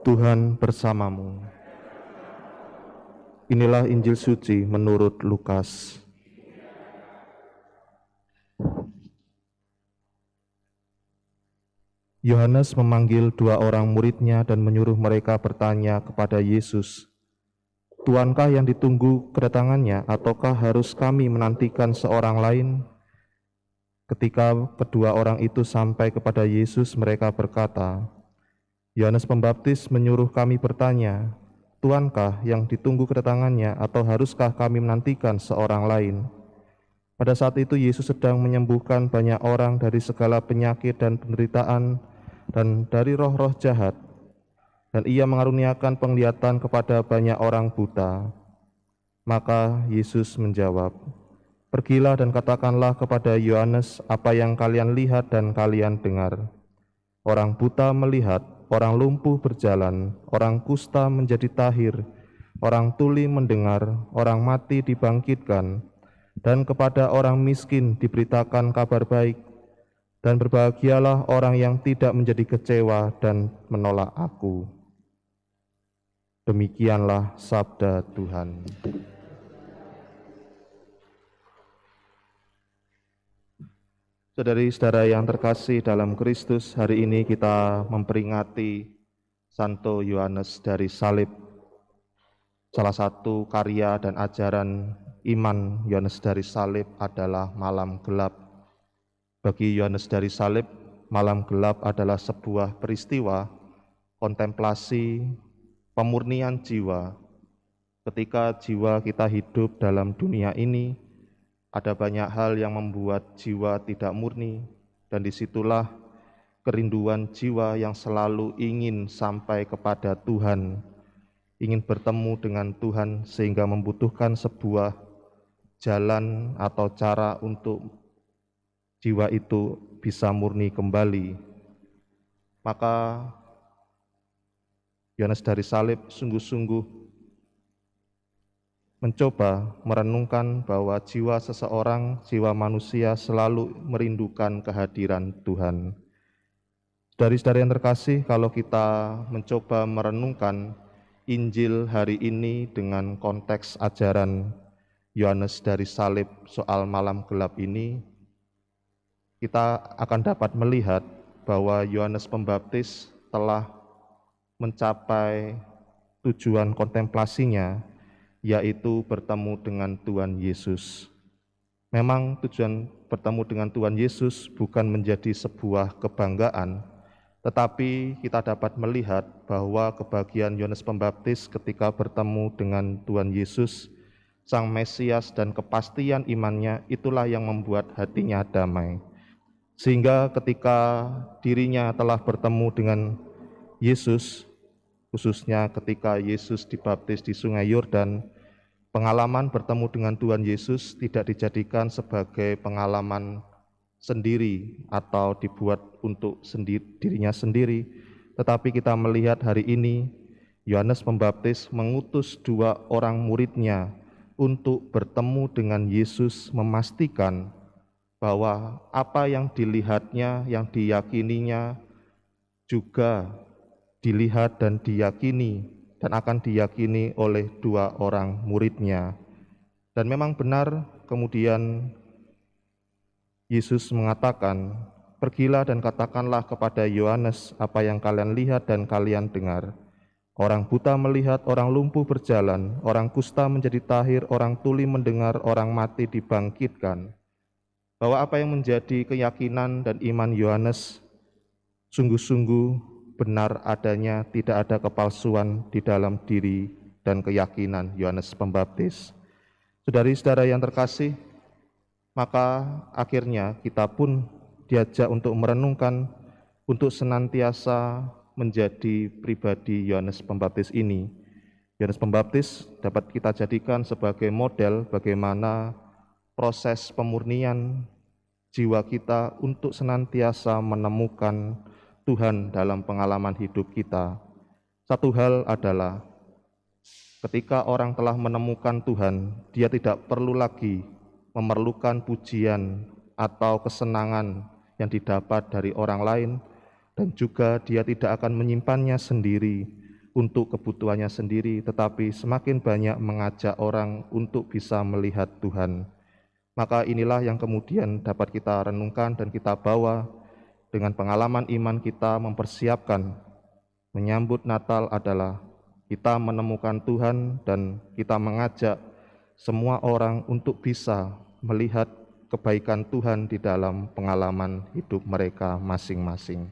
Tuhan bersamamu. Inilah Injil suci menurut Lukas. Yohanes memanggil 2 orang muridnya dan menyuruh mereka bertanya kepada Yesus, "Tuankah yang ditunggu kedatangannya, ataukah harus kami menantikan seorang lain?" Ketika kedua orang itu sampai kepada Yesus, mereka berkata, "Yohanes Pembaptis menyuruh kami bertanya, Tuankah yang ditunggu kedatangannya, atau haruskah kami menantikan seorang lain?" Pada saat itu Yesus sedang menyembuhkan banyak orang dari segala penyakit dan penderitaan dan dari roh-roh jahat, dan ia mengaruniakan penglihatan kepada banyak orang buta. Maka Yesus menjawab, "Pergilah dan katakanlah kepada Yohanes apa yang kalian lihat dan kalian dengar. Orang buta melihat, orang lumpuh berjalan, orang kusta menjadi tahir, orang tuli mendengar, orang mati dibangkitkan, dan kepada orang miskin diberitakan kabar baik. Dan berbahagialah orang yang tidak menjadi kecewa dan menolak Aku." Demikianlah sabda Tuhan. Saudari-saudara yang terkasih dalam Kristus, hari ini kita memperingati Santo Yohanes dari Salib. Salah satu karya dan ajaran iman Yohanes dari Salib adalah malam gelap. Bagi Yohanes dari Salib, malam gelap adalah sebuah peristiwa kontemplasi pemurnian jiwa. Ketika jiwa kita hidup dalam dunia ini, ada banyak hal yang membuat jiwa tidak murni, dan disitulah kerinduan jiwa yang selalu ingin sampai kepada Tuhan, ingin bertemu dengan Tuhan, sehingga membutuhkan sebuah jalan atau cara untuk jiwa itu bisa murni kembali. Maka Yohanes dari Salib sungguh-sungguh mencoba merenungkan bahwa jiwa seseorang, jiwa manusia selalu merindukan kehadiran Tuhan. Saudari-saudari yang terkasih, kalau kita mencoba merenungkan Injil hari ini dengan konteks ajaran Yohanes dari Salib soal malam gelap ini, kita akan dapat melihat bahwa Yohanes Pembaptis telah mencapai tujuan kontemplasinya, yaitu bertemu dengan Tuhan Yesus. Memang tujuan bertemu dengan Tuhan Yesus bukan menjadi sebuah kebanggaan, tetapi kita dapat melihat bahwa kebahagiaan Yohanes Pembaptis ketika bertemu dengan Tuhan Yesus, Sang Mesias, dan kepastian imannya, itulah yang membuat hatinya damai. Sehingga ketika dirinya telah bertemu dengan Yesus, khususnya ketika Yesus dibaptis di Sungai Yordan, pengalaman bertemu dengan Tuhan Yesus tidak dijadikan sebagai pengalaman sendiri atau dibuat untuk dirinya sendiri, tetapi kita melihat hari ini Yohanes Pembaptis mengutus 2 orang muridnya untuk bertemu dengan Yesus, memastikan bahwa apa yang dilihatnya, yang diyakininya juga dilihat dan diyakini dan akan diyakini oleh 2 orang muridnya. Dan memang benar kemudian Yesus mengatakan, "Pergilah dan katakanlah kepada Yohanes apa yang kalian lihat dan kalian dengar. Orang buta melihat, orang lumpuh berjalan, orang kusta menjadi tahir, orang tuli mendengar, orang mati dibangkitkan." Bahwa apa yang menjadi keyakinan dan iman Yohanes sungguh-sungguh benar adanya, tidak ada kepalsuan di dalam diri dan keyakinan Yohanes Pembaptis. Saudari-saudara yang terkasih, maka akhirnya kita pun diajak untuk merenungkan, untuk senantiasa menjadi pribadi Yohanes Pembaptis ini. Yohanes Pembaptis dapat kita jadikan sebagai model bagaimana proses pemurnian jiwa kita untuk senantiasa menemukan Tuhan dalam pengalaman hidup kita. Satu hal adalah ketika orang telah menemukan Tuhan, dia tidak perlu lagi memerlukan pujian atau kesenangan yang didapat dari orang lain, dan juga dia tidak akan menyimpannya sendiri, untuk kebutuhannya sendiri, tetapi semakin banyak mengajak orang untuk bisa melihat Tuhan. Maka inilah yang kemudian dapat kita renungkan dan kita bawa dengan pengalaman iman kita mempersiapkan menyambut Natal adalah kita menemukan Tuhan dan kita mengajak semua orang untuk bisa melihat kebaikan Tuhan di dalam pengalaman hidup mereka masing-masing.